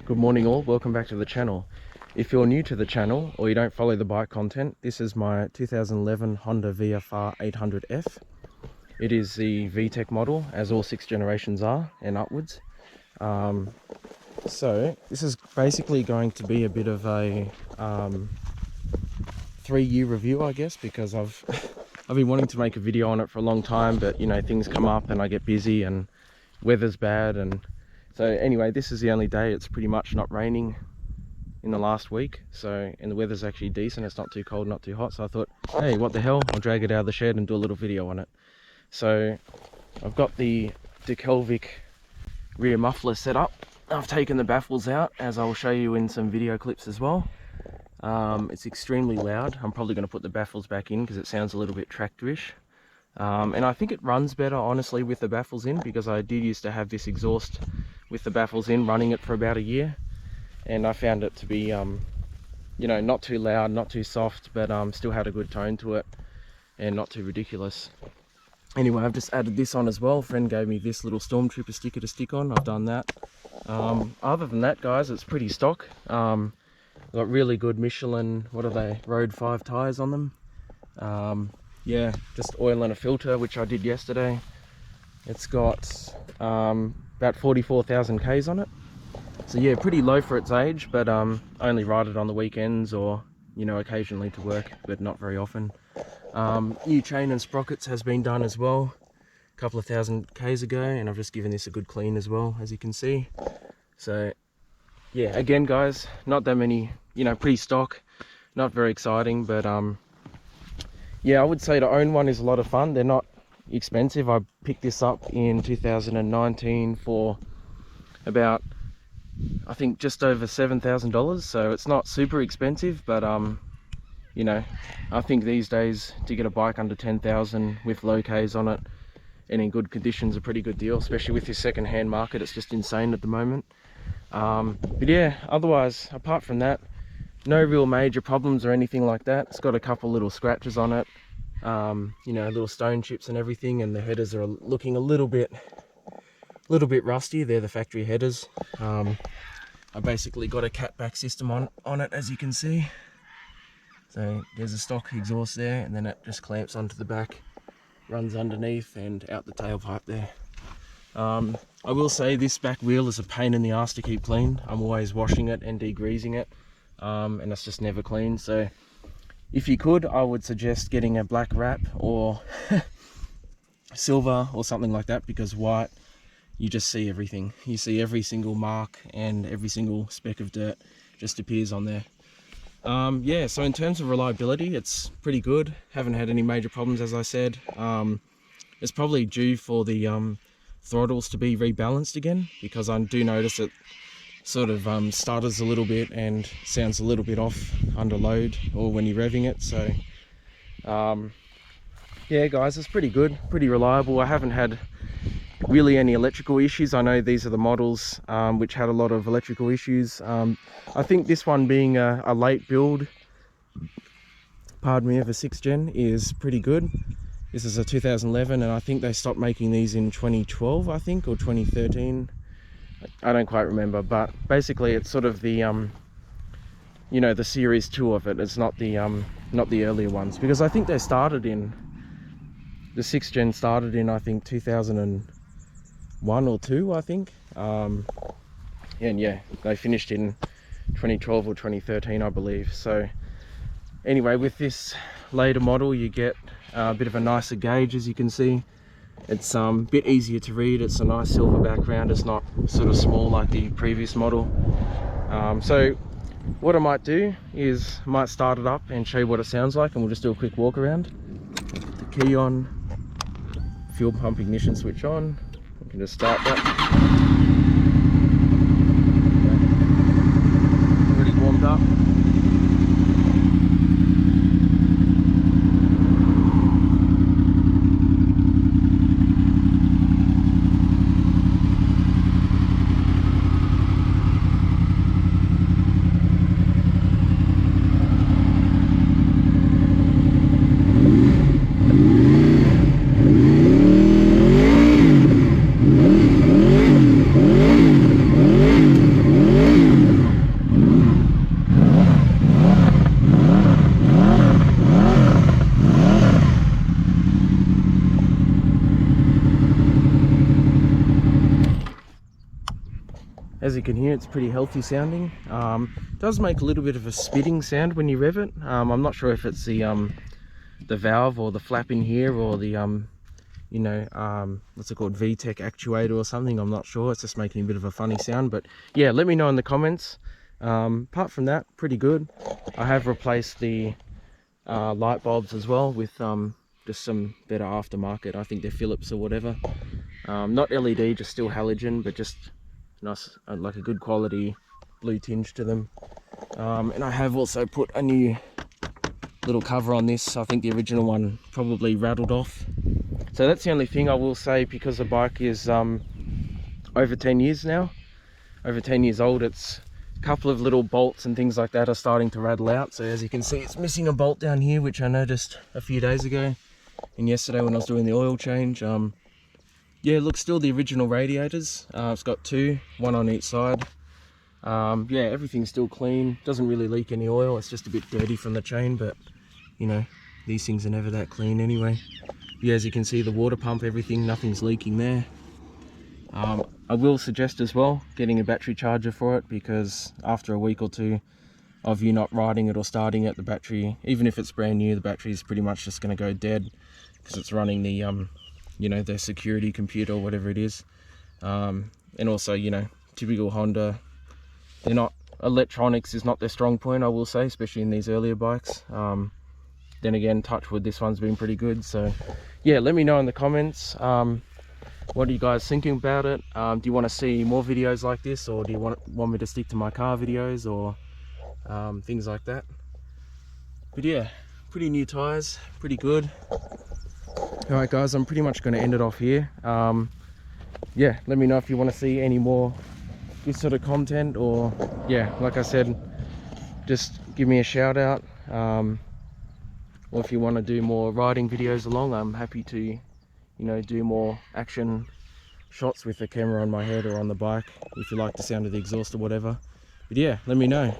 Good morning all, welcome back to the channel. If you're new to the channel or you don't follow the bike content, this is my 2011 Honda VFR800F. It is the VTEC model, as all 6 generations are and upwards. So this is basically going to be a bit of a 3-year review, I guess, because I've been wanting to make a video on it for a long time, but you know, things come up and I get busy and weather's bad. And so anyway, this is the only day it's pretty much not raining in the last week, and the weather's actually decent. It's not too cold, not too hot, so I thought, hey, what the hell, I'll drag it out of the shed and do a little video on it. So I've got the Dekelvik rear muffler set up. I've taken the baffles out, as I'll show you in some video clips as well. It's extremely loud. I'm probably going to put the baffles back in because it sounds a little bit tractorish. And I think it runs better, honestly, with the baffles in, because I did used to have this exhaust with the baffles in, running it for about a year, and I found it to be, you know, not too loud, not too soft, but still had a good tone to it, and not too ridiculous. Anyway, I've just added this on as well. A friend gave me this little Stormtrooper sticker to stick on. I've done that. Other than that, guys, it's pretty stock. Got really good Michelin, what are they, Road 5 tyres on them. Yeah, just oil and a filter, which I did yesterday. It's got about 44,000 Ks on it. So yeah, pretty low for its age, but I only ride it on the weekends or, you know, occasionally to work, but not very often. New chain and sprockets has been done as well, a couple of thousand Ks ago, and I've just given this a good clean as well, as you can see. So yeah, again guys, not that many, you know, pretty stock, not very exciting, but yeah, I would say to own one is a lot of fun. They're not expensive. I picked this up in 2019 for about, I think, just over $7,000, so it's not super expensive, but you know, I think these days to get a bike under 10,000 with low Ks on it and in good condition is a pretty good deal, especially with this second-hand market. It's just insane at the moment. But yeah, otherwise, apart from that, no real major problems or anything like that. It's got a couple little scratches on it, you know, little stone chips and everything, and the headers are looking a little bit rusty. They're the factory headers. I basically got a catback system on it, as you can see. So there's a stock exhaust there, and then it just clamps onto the back, runs underneath and out the tailpipe there. I will say this back wheel is a pain in the ass to keep clean. I'm always washing it and degreasing it, and it's just never clean. So if you could, I would suggest getting a black wrap or silver or something like that, because white, you just see everything. You see every single mark and every single speck of dirt just appears on there. Yeah, so in terms of reliability, it's pretty good. Haven't had any major problems, as I said. It's probably due for the throttles to be rebalanced again, because I do notice it sort of stutters a little bit and sounds a little bit off under load or when you're revving it. So yeah guys, it's pretty good, pretty reliable. I haven't had really any electrical issues. I know these are the models which had a lot of electrical issues. I think this one, being a late build, pardon me, of a 6th gen, is pretty good. This is a 2011, and I think they stopped making these in 2012, I think, or 2013. I don't quite remember, but basically it's sort of the you know, the series 2 of it. It's not the earlier ones, because I think they started in, the 6th gen started in, I think, 2001 or 2, I think. And yeah, they finished in 2012 or 2013, I believe. So anyway, with this later model, you get a bit of a nicer gauge, as you can see. It's a bit easier to read. It's a nice silver background. It's not sort of small like the previous model. So what I might do is I might start it up and show you what it sounds like, and we'll just do a quick walk around. Put the key on, fuel pump ignition switch on. We can just start that. Already warmed up. as you can hear, it's pretty healthy sounding. It does make a little bit of a spitting sound when you rev it. I'm not sure if it's the valve or the flap in here, or the you know, what's it called, VTEC actuator or something. I'm not sure. It's just making a bit of a funny sound, but yeah, let me know in the comments. Apart from that, pretty good. I have replaced the light bulbs as well with just some better aftermarket. I think they're Philips or whatever. Not LED, just still halogen, but just nice, like a good quality blue tinge to them. And I have also put a new little cover on this. I think the original one probably rattled off. So that's the only thing I will say, because the bike is over 10 years now, over 10 years old. It's a couple of little bolts and things like that are starting to rattle out. So as you can see, it's missing a bolt down here, which I noticed a few days ago and yesterday when I was doing the oil change. Yeah, look, still the original radiators. It's got two, one on each side. Yeah, everything's still clean. Doesn't really leak any oil. It's just a bit dirty from the chain, but you know, these things are never that clean anyway. Yeah, as you can see, the water pump, everything, nothing's leaking there. I will suggest as well getting a battery charger for it, because after a week or two of you not riding it or starting it, the battery, even if it's brand new, the battery is pretty much just going to go dead, because it's running the you know, the security computer or whatever it is. And also, you know, typical Honda, they're not, electronics is not their strong point, I will say, especially in these earlier bikes. Then again, touch wood, this one's been pretty good. So yeah, let me know in the comments, what are you guys thinking about it? Do you want to see more videos like this, or do you want me to stick to my car videos, or things like that? But yeah, pretty new tires, pretty good. All right guys, I'm pretty much going to end it off here. Yeah, let me know if you want to see any more this sort of content, or yeah, like I said, just give me a shout out. Or if you want to do more riding videos along, I'm happy to, you know, do more action shots with the camera on my head or on the bike, if you like the sound of the exhaust or whatever. But yeah, let me know.